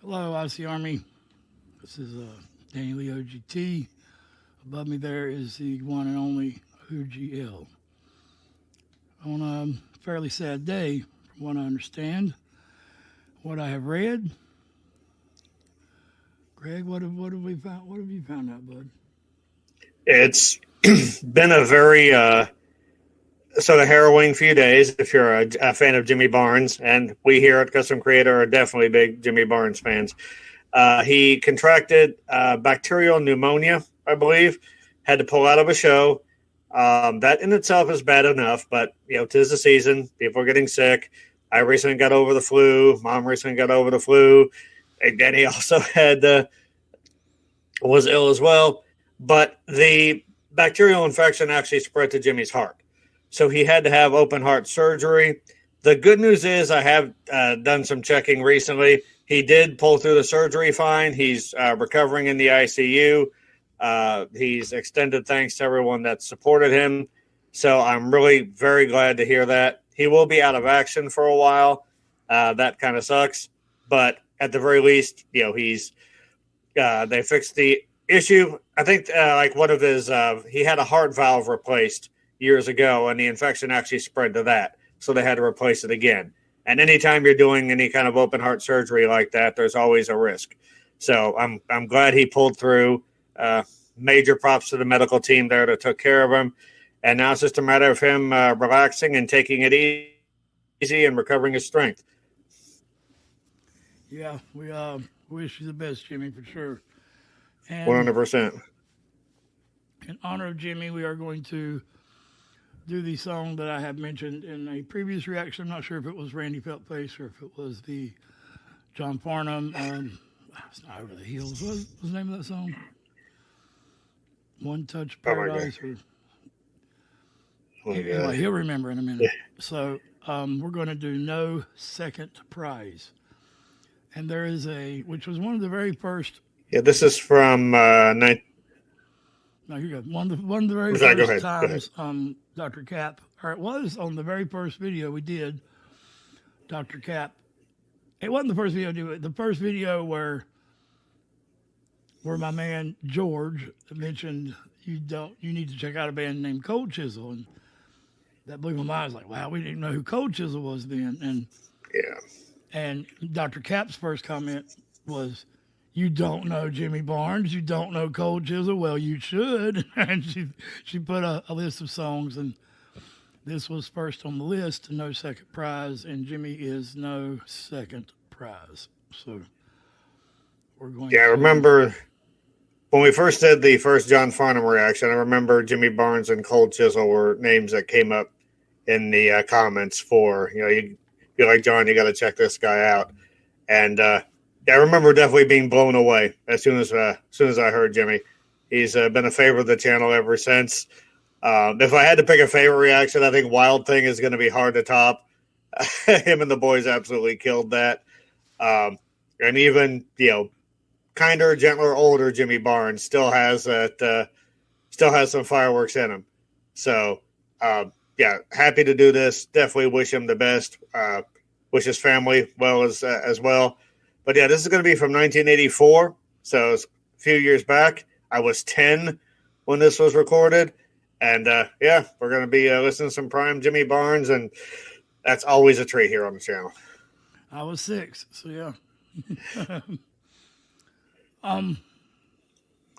Hello, IC Army. This is Danny Lee OGT. Above me there is the one and only OGL. On a fairly sad day, from what I understand, what I have read. Greg, what have we found? What have you found out, bud? It's been a very sort of harrowing few days if you're a fan of Jimmy Barnes, and we here at Custom Creator are definitely big Jimmy Barnes fans. He contracted bacterial pneumonia, I believe, had to pull out of a show. That in itself is bad enough, but, you know, 'tis the season. People are getting sick. I recently got over the flu. Mom recently got over the flu. And then he also was ill as well. But the bacterial infection actually spread to Jimmy's heart. So he had to have open heart surgery. The good news is I have done some checking recently. He did pull through the surgery fine. He's recovering in the ICU. He's extended thanks to everyone that supported him. So I'm really very glad to hear that. He will be out of action for a while. That kind of sucks. But at the very least, you know, they fixed the issue. I think like one of his, he had a heart valve replaced years ago, and the infection actually spread to that. So they had to replace it again. And anytime you're doing any kind of open heart surgery like that, there's always a risk. So I'm glad he pulled through. Major props to the medical team there that took care of him. And now it's just a matter of him relaxing and taking it easy and recovering his strength. Yeah, we wish you the best, Jimmy, for sure. And 100%. in honor of Jimmy, we are going to do the song that I have mentioned in a previous reaction. I'm not sure if it was Randy Feltface or if it was the John Farnham. It's not Over the Hills. What was the name of that song? One Touch Paradise. Anyway, he'll remember in a minute. Yeah. So we're going to do No Second Prize. And there is which was one of the very first. Yeah, this is from No, you're good. One of the very first times Dr. Cap, or it was on the very first video we did, Dr. Cap. It wasn't the first video I did. The first video where my man George mentioned you need to check out a band named Cold Chisel, and that blew my mind. I was like, wow, we didn't know who Cold Chisel was then. And yeah. And Dr. Cap's first comment was, "You don't know Jimmy Barnes. You don't know Cold Chisel. Well, you should." And she put a list of songs, and this was first on the list, No Second Prize, and Jimmy is No Second Prize. So we're going. Yeah, I remember when we first did the first John Farnham reaction. I remember Jimmy Barnes and Cold Chisel were names that came up in the comments for, you know, you're like, John, you got to check this guy out. And yeah, I remember definitely being blown away as soon as I heard Jimmy. He's been a favorite of the channel ever since. If I had to pick a favorite reaction, I think Wild Thing is going to be hard to top. Him and the boys absolutely killed that. And even, you know, kinder, gentler, older Jimmy Barnes still has some fireworks in him. So, yeah, happy to do this. Definitely wish him the best. Wish his family well as well. But yeah, this is going to be from 1984, so it's a few years back. I was 10 when this was recorded, and yeah, we're going to be listening to some prime Jimmy Barnes, and that's always a treat here on the channel. I was 6, so yeah.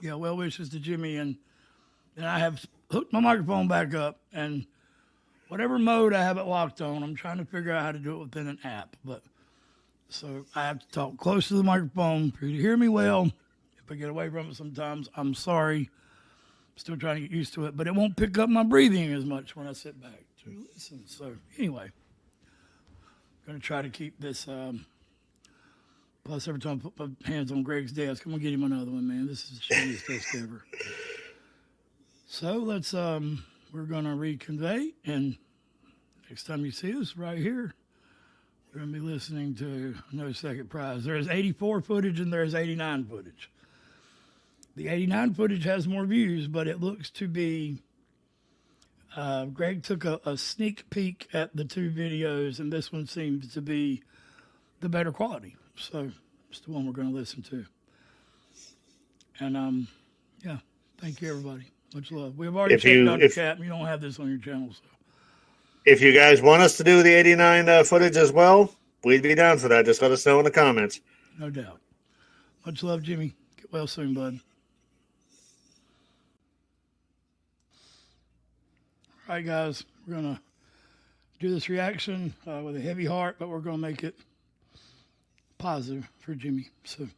Yeah, well wishes to Jimmy, and I have hooked my microphone back up, and whatever mode I have it locked on, I'm trying to figure out how to do it within an app. But so I have to talk close to the microphone for you to hear me well. If I get away from it sometimes, I'm sorry. I'm still trying to get used to it, but it won't pick up my breathing as much when I sit back to listen. So anyway, I'm going to try to keep this. Plus, every time I put my hands on Greg's desk, I'm going to get him another one, man. This is the shittiest desk ever. So let's, we're going to reconvey, and next time you see us right here, we're going to be listening to No Second Prize. There is 84 footage and there is 89 footage. The 89 footage has more views, but it looks to be, Greg took a sneak peek at the two videos, and this one seems to be the better quality. So It's the one we're going to listen to. And yeah, thank you everybody. Much love. We've already checked out the chat. And you don't have this on your channel, so. If you guys want us to do the 89 footage as well, we'd be down for that. Just let us know in the comments. No doubt. Much love, Jimmy. Get well soon, bud. All right, guys, we're going to do this reaction with a heavy heart, but we're going to make it positive for Jimmy. So,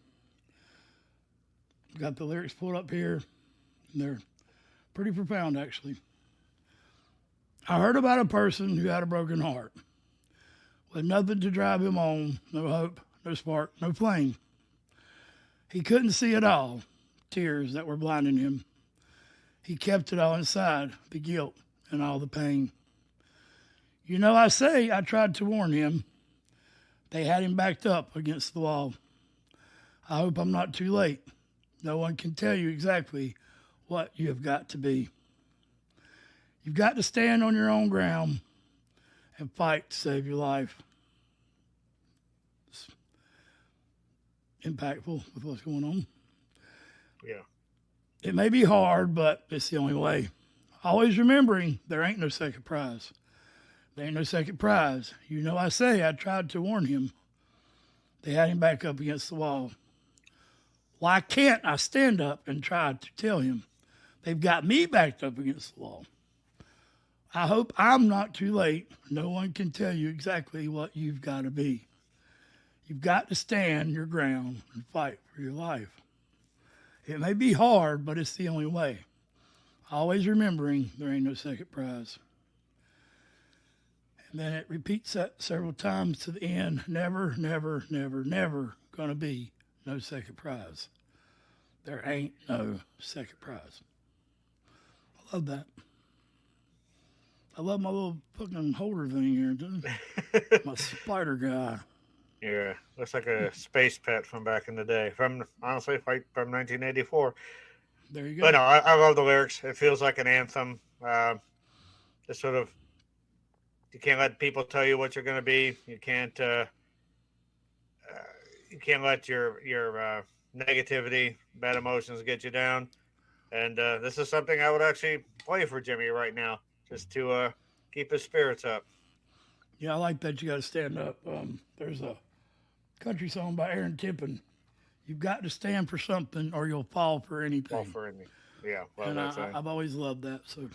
got the lyrics pulled up here, and they're pretty profound, actually. I heard about a person who had a broken heart, with nothing to drive him on, no hope, no spark, no flame. He couldn't see it all, tears that were blinding him. He kept it all inside, the guilt and all the pain. You know, I say I tried to warn him. They had him backed up against the wall. I hope I'm not too late. No one can tell you exactly what you have got to be. You've got to stand on your own ground and fight to save your life. It's impactful with what's going on. Yeah. It may be hard, but it's the only way. Always remembering there ain't no second prize. There ain't no second prize. You know, I say I tried to warn him. They had him back up against the wall. Why can't I stand up and try to tell him? They've got me backed up against the wall. I hope I'm not too late. No one can tell you exactly what you've got to be. You've got to stand your ground and fight for your life. It may be hard, but it's the only way. Always remembering there ain't no second prize. And then it repeats that several times to the end. Never, never, never, never gonna be no second prize. There ain't no second prize. I love that. I love my little fucking holder thing here, doesn't it? My spider guy. Yeah, looks like a space pet from back in the day. Honestly, from 1984. There you go. But no, I love the lyrics. It feels like an anthem. Just sort of, you can't let people tell you what you're going to be. You can't let your negativity, bad emotions get you down. And this is something I would actually play for Jimmy right now, just to keep his spirits up. Yeah, I like that. You got to stand up. There's a country song by Aaron Tippin. You've got to stand for something or you'll fall for anything. Fall for anything. Yeah. Well, and I've always loved that. So,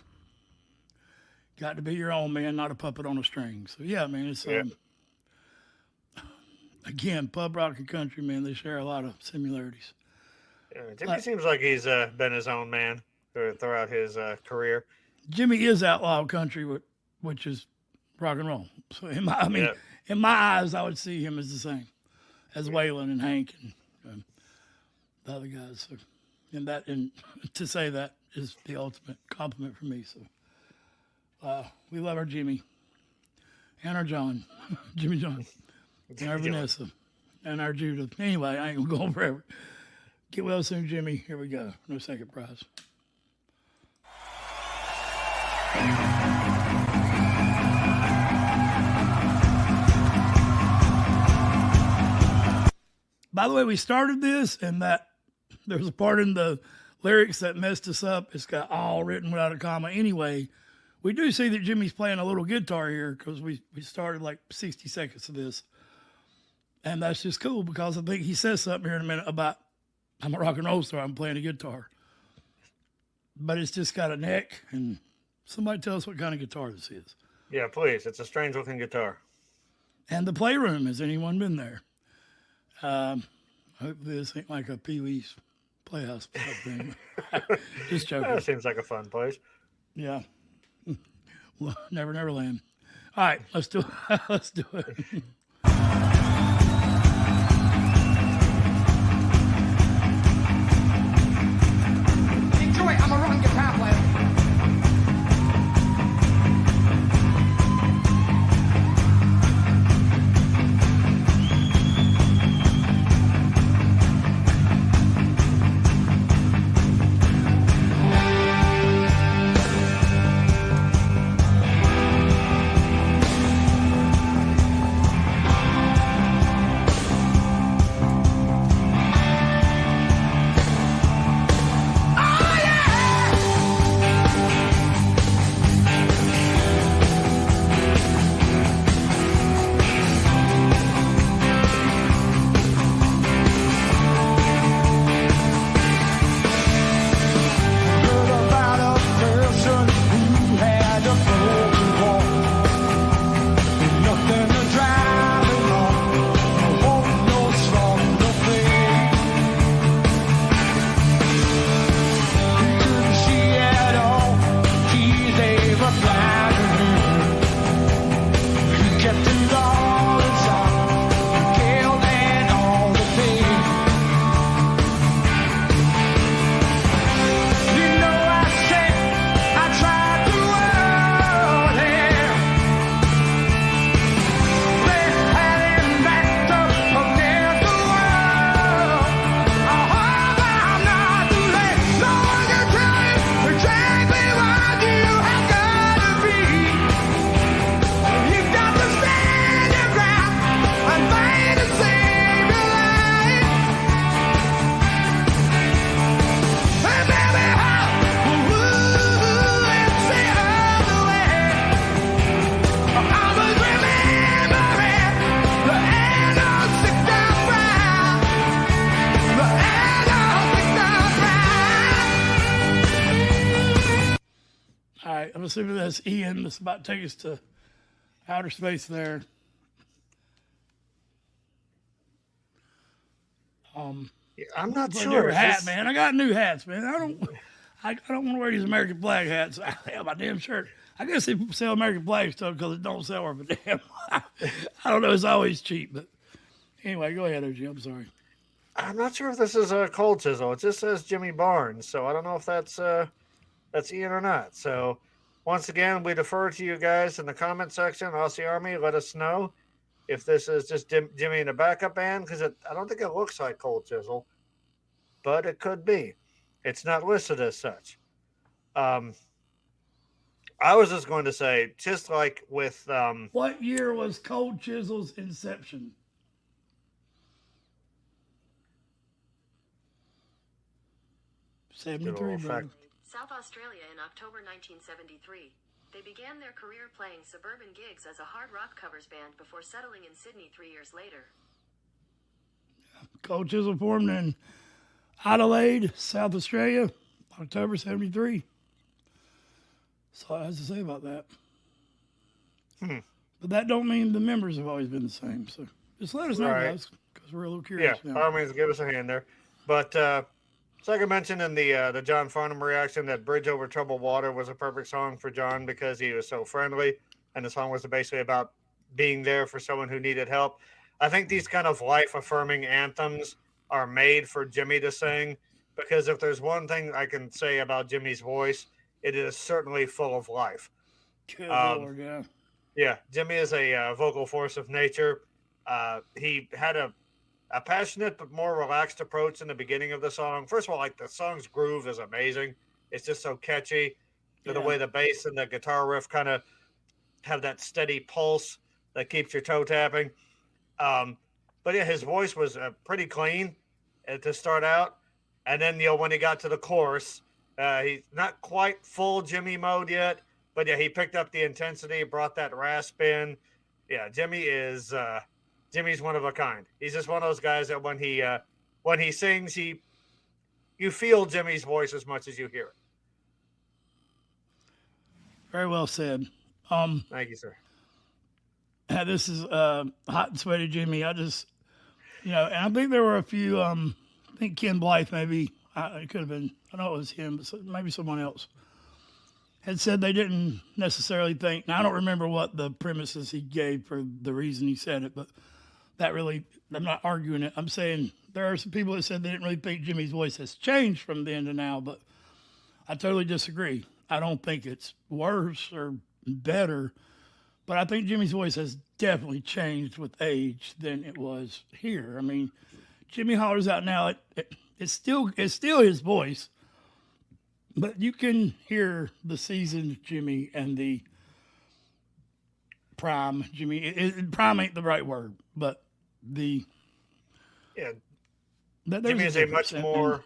got to be your own man, not a puppet on a string. So, yeah, man, it's, again, pub rock and country, man, they share a lot of similarities. Yeah, Jimmy seems like he's been his own man throughout his career. Jimmy is outlaw country, which is rock and roll. So, in my eyes, I would see him as the same as Waylon and Hank and the other guys. So, and to say that is the ultimate compliment for me. So, we love our Jimmy and our John, Jimmy John, and our Vanessa and our Judith. Anyway, I ain't gonna go on forever. Get well soon, Jimmy. Here we go. No second prize. By the way, we started this, and that there was a part in the lyrics that messed us up. It's got all written without a comma. Anyway, we do see that Jimmy's playing a little guitar here because we started like 60 seconds of this. And that's just cool because I think he says something here in a minute about, I'm a rock and roll star, I'm playing a guitar. But it's just got a neck, and somebody tell us what kind of guitar this is. Yeah, please. It's a strange looking guitar. And the playroom, has anyone been there? Hopefully this ain't like a Pee-wee's Playhouse thing. Just joking. That seems like a fun place. Yeah. Well, Never Land. All right, let's do it. Let's do it. Enjoy, I'm a run guitar player. assuming that's Ian. That's about to take us to outer space there. Yeah, I'm not But sure. new Is hat, this- man. I got new hats, man. I don't want to wear these American flag hats. I have my damn shirt. I guess they sell American flag stuff because it don't sell worth a damn. I don't know. It's always cheap, but anyway, go ahead, OG. I'm sorry. I'm not sure if this is a Cold Chisel. It just says Jimmy Barnes, so I don't know if that's Ian or not. So once again, we defer to you guys in the comment section. Aussie Army, let us know if this is just Jimmy in a backup band, because I don't think it looks like Cold Chisel, but it could be. It's not listed as such. I was just going to say, just like with What year was Cold Chisel's inception? Good 73, old bro. fact. South Australia in October 1973. They began their career playing suburban gigs as a hard rock covers band before settling in Sydney 3 years later. Cold Chisel formed in Adelaide, South Australia, October 73. That's all I have to say about that. But that don't mean the members have always been the same. So just let us know, Right. guys, because we're a little Yeah, curious now. by all means, give us a hand there. But it's like I mentioned in the John Farnham reaction, that Bridge Over Troubled Water was a perfect song for John because he was so friendly, and the song was basically about being there for someone who needed help. I think these kind of life-affirming anthems are made for Jimmy to sing, because if there's one thing I can say about Jimmy's voice, it is certainly full of life. Good Lord, yeah. Yeah, Jimmy is a vocal force of nature. He had a passionate but more relaxed approach in the beginning of the song. First of all, like the song's groove is amazing. It's just so catchy. The Yeah. way the bass and the guitar riff kind of have that steady pulse that keeps your toe tapping. But yeah, his voice was pretty clean to start out. And then, when he got to the chorus, he's not quite full Jimmy mode yet, but yeah, he picked up the intensity, brought that rasp in. Yeah, Jimmy's one of a kind. He's just one of those guys that when he sings, you feel Jimmy's voice as much as you hear it. Very well said. Thank you, sir. This is Hot and Sweaty Jimmy. I just, and I think there were a few, I think Ken Blythe maybe, it could have been, I know it was him, but maybe someone else, had said they didn't necessarily think, now I don't remember what the premises he gave for the reason he said it, but that really, I'm not arguing it. I'm saying there are some people that said they didn't really think Jimmy's voice has changed from then to now, but I totally disagree. I don't think it's worse or better, but I think Jimmy's voice has definitely changed with age than it was here. I mean, Jimmy hollers out now. It's still his voice, but you can hear the seasoned Jimmy and the prime Jimmy. Prime ain't the right word, but Yeah, there's Jimmy is a difference. much more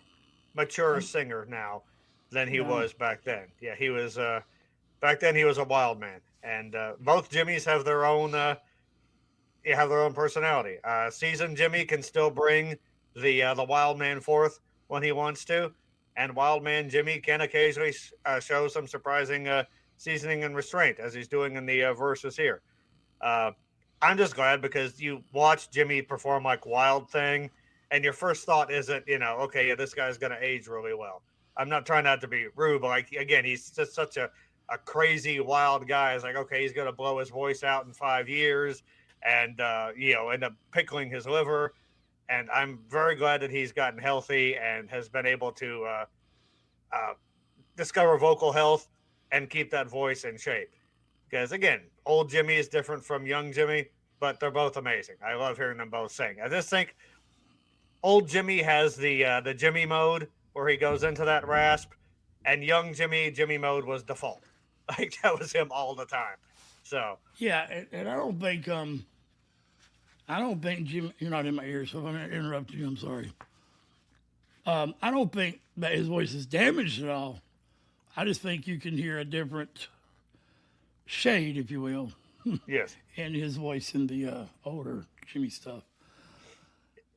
mature singer now than he was back then. Yeah, he was back then he was a wild man, and both Jimmys have their own personality. Seasoned Jimmy can still bring the wild man forth when he wants to, and wild man Jimmy can occasionally show some surprising seasoning and restraint, as he's doing in the verses here. I'm just glad, because you watch Jimmy perform like Wild Thing, and your first thought isn't, okay, yeah, this guy's going to age really well. I'm not trying not to be rude, but like, again, he's just such a crazy, wild guy. It's like, okay, he's going to blow his voice out in 5 years and, end up pickling his liver. And I'm very glad that he's gotten healthy and has been able to discover vocal health and keep that voice in shape. Because, again, old Jimmy is different from young Jimmy, but they're both amazing. I love hearing them both sing. I just think old Jimmy has the Jimmy mode where he goes into that rasp, and young Jimmy mode was default. Like, that was him all the time. So yeah, and I don't think Jim. You're not in my ear, so if I'm going to interrupt you, I'm sorry. I don't think that his voice is damaged at all. I just think you can hear a different shade, if you will, yes, in his voice in the older Jimmy stuff.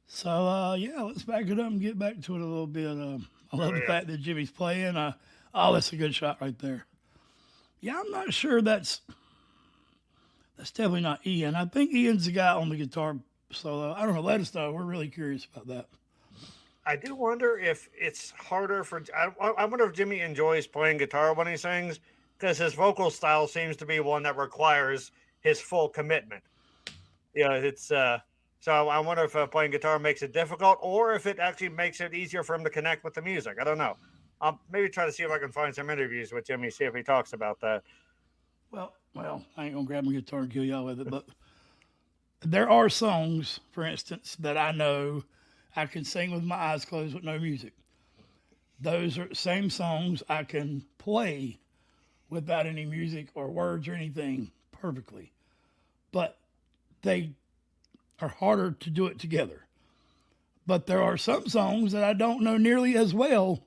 So, let's back it up and get back to it a little bit. I love the fact that Jimmy's playing. That's a good shot right there. Yeah, I'm not sure that's definitely not Ian. I think Ian's the guy on the guitar solo. I don't know. Let us know. We're really curious about that. I do wonder if it's harder for. I wonder if Jimmy enjoys playing guitar when he sings, because his vocal style seems to be one that requires his full commitment. Yeah, it's. So I wonder if playing guitar makes it difficult, or if it actually makes it easier for him to connect with the music. I don't know. I'll maybe try to see if I can find some interviews with Jimmy, see if he talks about that. Well, I ain't gonna grab my guitar and kill y'all with it, but there are songs, for instance, that I know I can sing with my eyes closed with no music. Those are same songs I can play without any music or words or anything perfectly, but they are harder to do it together. But there are some songs that I don't know nearly as well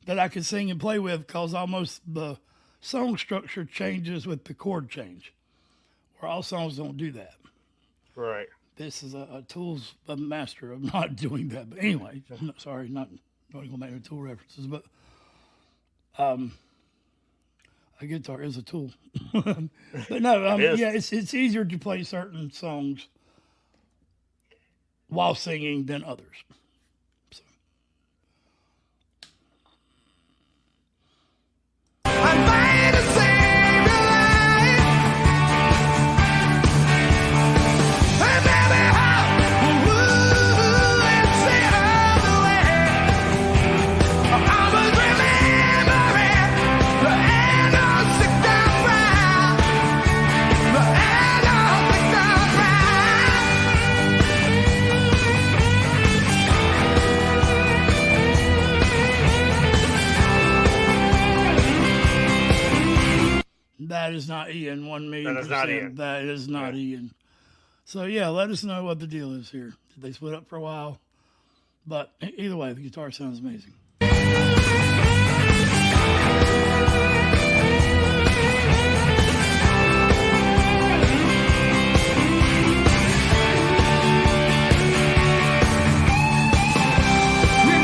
that I can sing and play with, because almost the song structure changes with the chord change, where all songs don't do that. Right. This is a Tool's a master of not doing that. But anyway, sorry, not going to make no Tool references, but a guitar is a tool. But no, yeah, it's easier to play certain songs while singing than others. So. I'm made to save your life. And baby, it's the other way. I was remembering the end of sick down proud. The end of sick down That is not Ian, 1,000,000%. That is not Ian. That is not Ian. So, yeah, let us know what the deal is here. Did they split up for a while? But either way, the guitar sounds amazing. You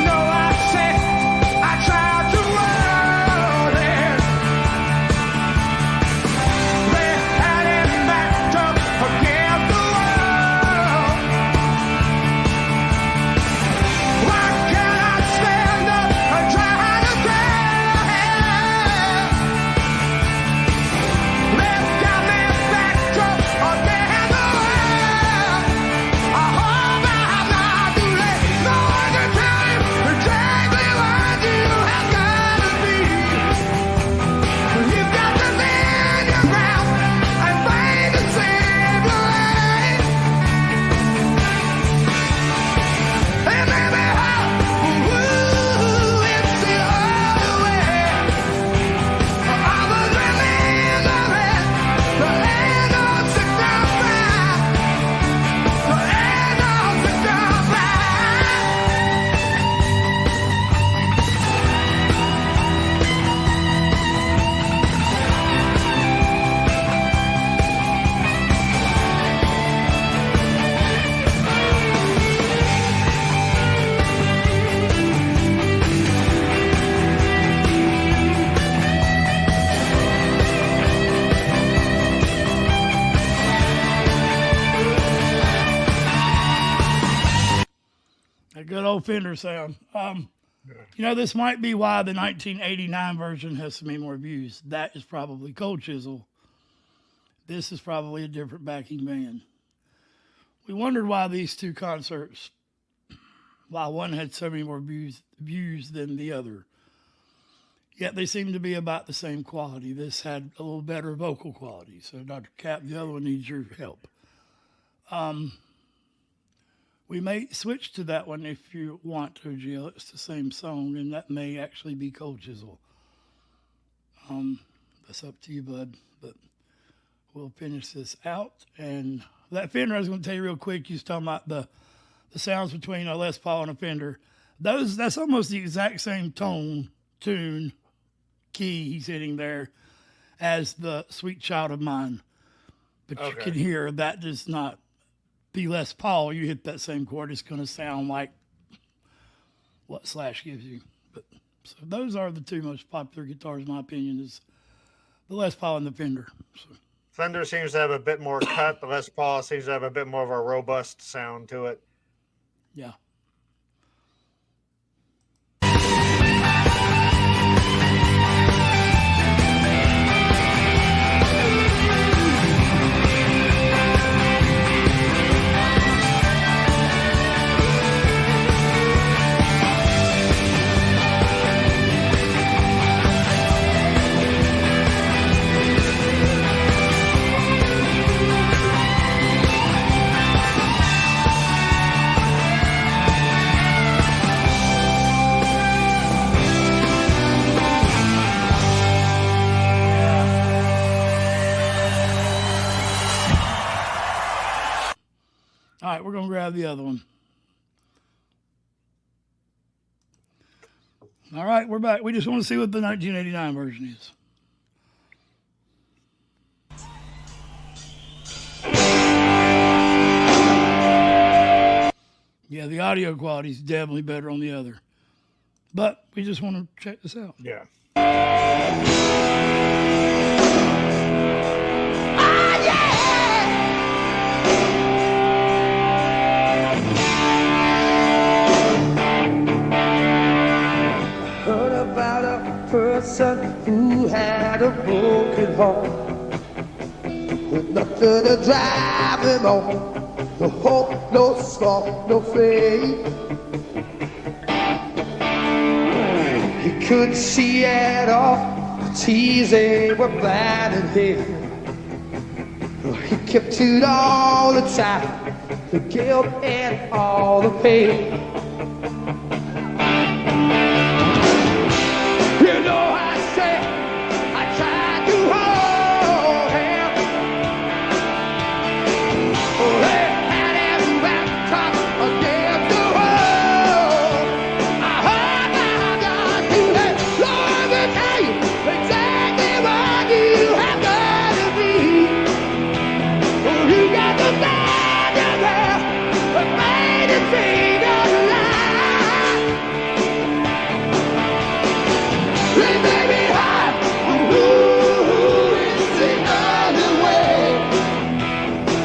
know I said I tried to run it. They had it backed up against the wall. Why can't I stand up and try to tell? They've got me backed up against the wall. I hope I'm not too late. No one can tell you exactly what you have got to be. You've got to stand your ground and fight to save your life. And baby, it's the other way. I was remembering the end of sick down proud. The end of sick down proud. A good old Fender sound. This might be why the 1989 version has so many more views. That is probably Cold Chisel. This is probably a different backing band. We wondered why these two concerts, why one had so many more views than the other. Yet they seem to be about the same quality. This had a little better vocal quality. So Dr. Cap, the other one needs your help. We may switch to that one if you want to, Jill. It's the same song, and that may actually be Cold Chisel. That's up to you, bud. But we'll finish this out. And that Fender, I was going to tell you real quick, you was talking about the sounds between a Les Paul and a Fender. That's almost the exact same tune, key he's hitting there as the Sweet Child of Mine. But you can hear that does not be Les Paul. You hit that same chord, it's going to sound like what Slash gives you. But so those are the two most popular guitars, in my opinion, is the Les Paul and the Fender. So, Fender seems to have a bit more cut. The Les Paul seems to have a bit more of a robust sound to it. yeah. All right, we're going to grab the other one. All right, we're back. We just want to see what the 1989 version is. Yeah, the audio quality is definitely better on the other. But we just want to check this out. Yeah. Heard about a person who had a broken heart with nothing to drive him on, no hope, no spark, no faith. He couldn't see at all, the tears they were blinding him. He kept it all the time, the guilt and all the pain. You know I said I tried to hold him. Oh, they had him wrapped up against the wall. I heard my God do that. Lord will tell you exactly what you have got to be. Oh, you got the God of hell, but made it seem a lie. They may be high, ooh, it's the other way.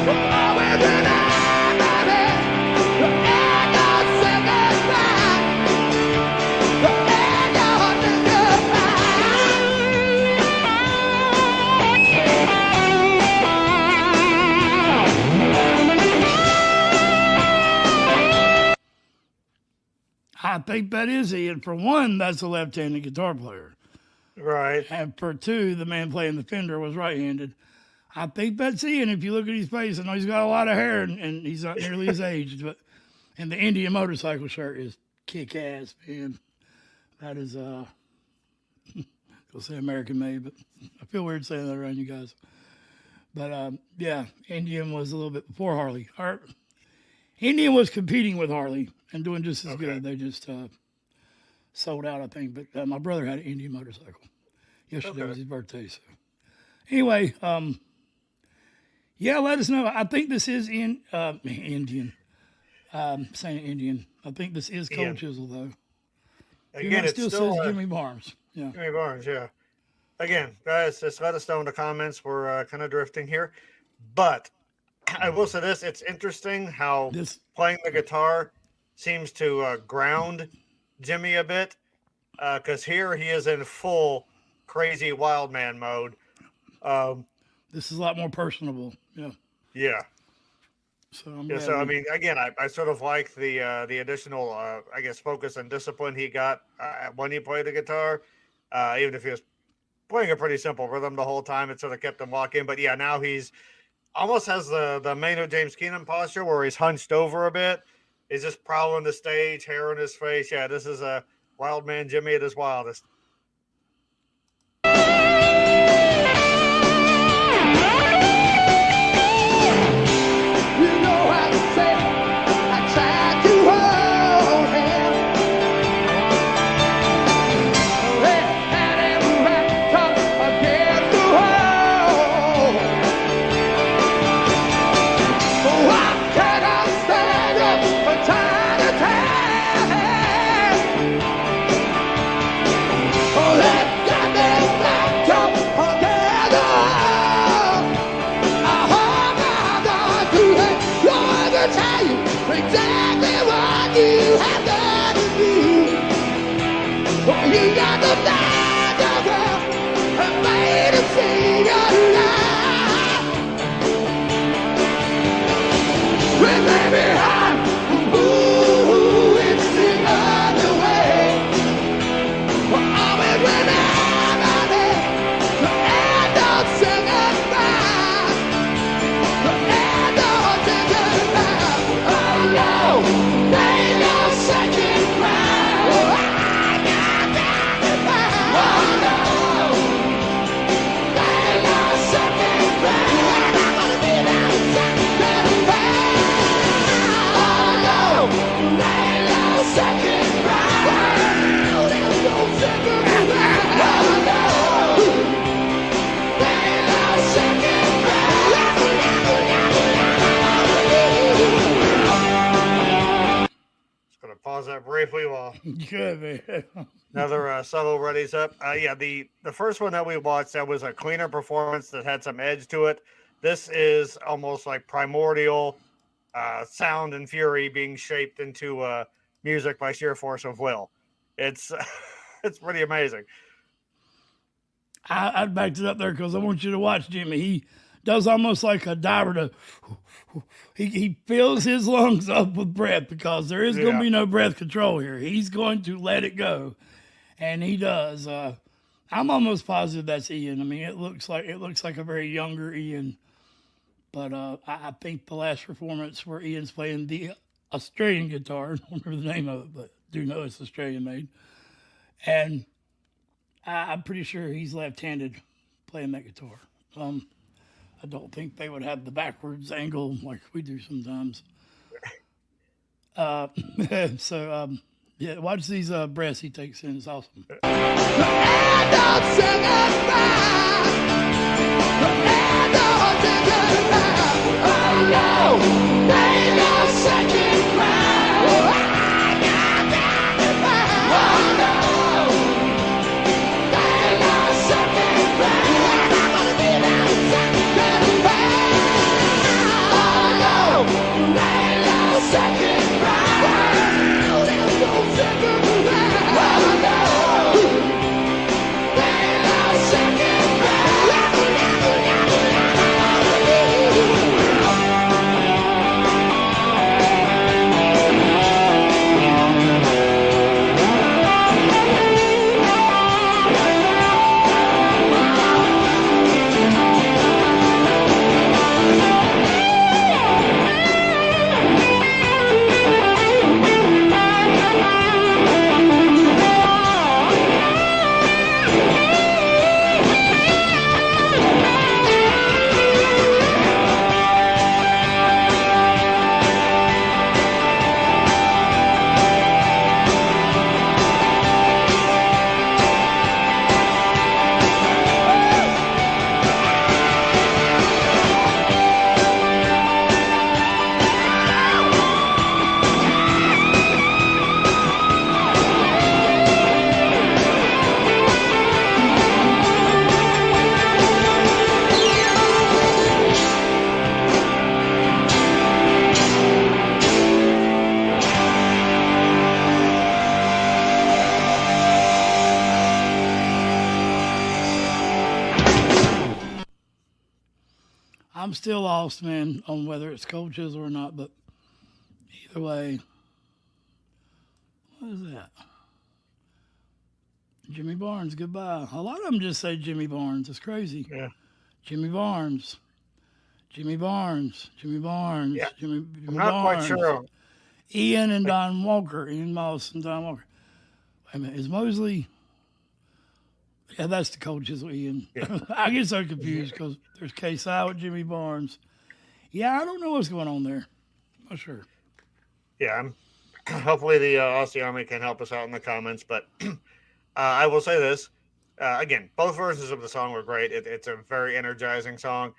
Oh, we're gonna baby, the end of second line, the end of second line. I think that is he. And for one, that's a left-handed guitar player. Right. And for two, the man playing the Fender was right-handed. I think that's he. And if you look at his face, I know he's got a lot of hair, and he's not nearly his age. But and the Indian motorcycle shirt is kick-ass, man. That is, I'll say American-made, but I feel weird saying that around you guys. But, yeah, Indian was a little bit before Harley. Indian was competing with Harley and doing just as good. They just sold out, I think. But my brother had an Indian motorcycle. Yesterday was his birthday. So anyway, yeah, let us know. I think this is Indian. Saying Indian. I think this is Cold Chisel, though. Again, it still says Jimmy Barnes. Yeah. Jimmy Barnes, yeah. Again, guys, just let us know in the comments. We're kind of drifting here. But I will say this. It's interesting how playing the guitar seems to ground Jimmy a bit. Because here he is in full crazy wild man mode. This is a lot more personable. Yeah. Yeah. So, I mean, again, I sort of like the additional, I guess, focus and discipline he got when he played the guitar. Even if he was playing a pretty simple rhythm the whole time, it sort of kept him locked in. But yeah, now he's almost has the Maynard James Keenan posture where he's hunched over a bit. He's just prowling the stage, hair in his face. Yeah, this is a wild man Jimmy at his wildest. He got the band of hell and made him sing alive. When baby I'm ooh, it's the other way. Well, always remember this, the end of singing back, the end of singing back. Oh no, they no second round. Oh, I got it back. Oh no, they no second round. I'm not gonna be that second round. Oh no, they no second round. There's no second round. Oh no, they no second round. Just gonna pause that briefly while Good, man. another solo readies up. Yeah, the first one that we watched, that was a cleaner performance that had some edge to it. This is almost like primordial sound and fury being shaped into music by sheer force of will. It's it's pretty amazing. I backed it up there because I want you to watch Jimmy. He does almost like a diver to. He fills his lungs up with breath because there is going to Yeah. be no breath control here. He's going to let it go, and he does. I'm almost positive that's Ian. I mean, it looks like a very younger Ian, but I think the last performance where Ian's playing the Australian guitar, I don't remember the name of it, but do know it's Australian made, and I'm pretty sure he's left-handed playing that guitar. I don't think they would have the backwards angle like we do sometimes. Yeah, watch these breaths he takes in. It's awesome. End of singing back. The end of singing back. Oh no, they no second round. Oh, I got it back. Oh no, they no second round. I'm not gonna be that second round. Oh no, they no second round. There's no second round. Oh no. I'm still lost, man, on whether it's Cold Chisel or not, but either way, what is that? Jimmy Barnes, goodbye. A lot of them just say Jimmy Barnes. It's crazy. Yeah. Jimmy Barnes. Jimmy Barnes. Jimmy Barnes. Yeah. Jimmy I'm not quite Barnes. sure. Ian and Don Walker. Ian Moss and Don Walker. Wait a minute. Is Mosley? Yeah, that's the Cold Chisel Ian. Yeah. I get so confused because there's KSI with Jimmy Barnes. Yeah, I don't know what's going on there. Not sure. Yeah, hopefully the Aussie Army can help us out in the comments. But I will say this. Again, both versions of the song were great. It's a very energizing song.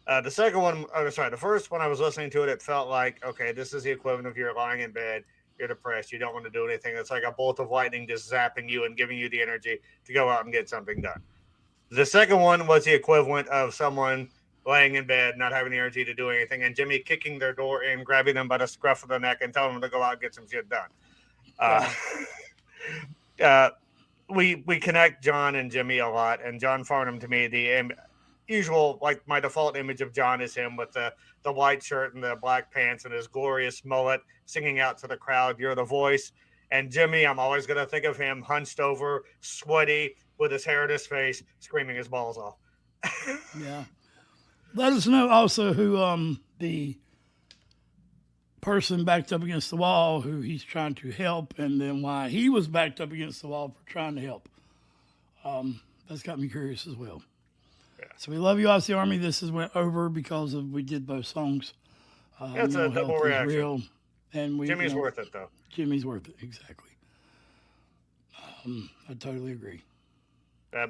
The second one, the first one I was listening to it felt like, okay, this is the equivalent of you're lying in bed, you're depressed, you don't want to do anything. It's like a bolt of lightning just zapping you and giving you the energy to go out and get something done. The second one was the equivalent of someone laying in bed, not having the energy to do anything, and Jimmy kicking their door in, grabbing them by the scruff of the neck and telling them to go out and get some shit done. we connect John and Jimmy a lot, and John Farnham to me, usual, like my default image of John is him with the white shirt and the black pants and his glorious mullet, singing out to the crowd, "You're the voice." And Jimmy, I'm always going to think of him hunched over, sweaty, with his hair in his face, screaming his balls off. Yeah. Let us know also who the person backed up against the wall who he's trying to help, and then why he was backed up against the wall for trying to help. That's got me curious as well. Yeah. So we love you, Aussie Army. This went over because we did both songs. That's a double reaction. Real, and Jimmy's worth it, though. Jimmy's worth it, exactly. I totally agree.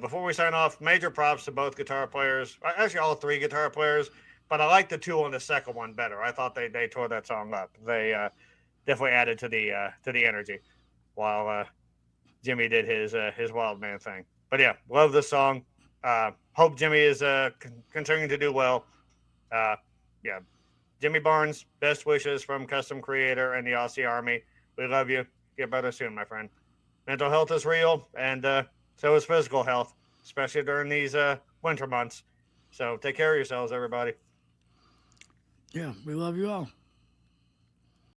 Before we sign off, major props to both guitar players. Actually, all three guitar players. But I like the two on the second one better. I thought they tore that song up. They definitely added to the energy, while Jimmy did his wild man thing. But yeah, love this song. Hope Jimmy is continuing to do well. Yeah, Jimmy Barnes, best wishes from Custom Creator and the Aussie Army. We love you. Get better soon, my friend. Mental health is real, and so is physical health, especially during these winter months. So take care of yourselves, everybody. Yeah, we love you all.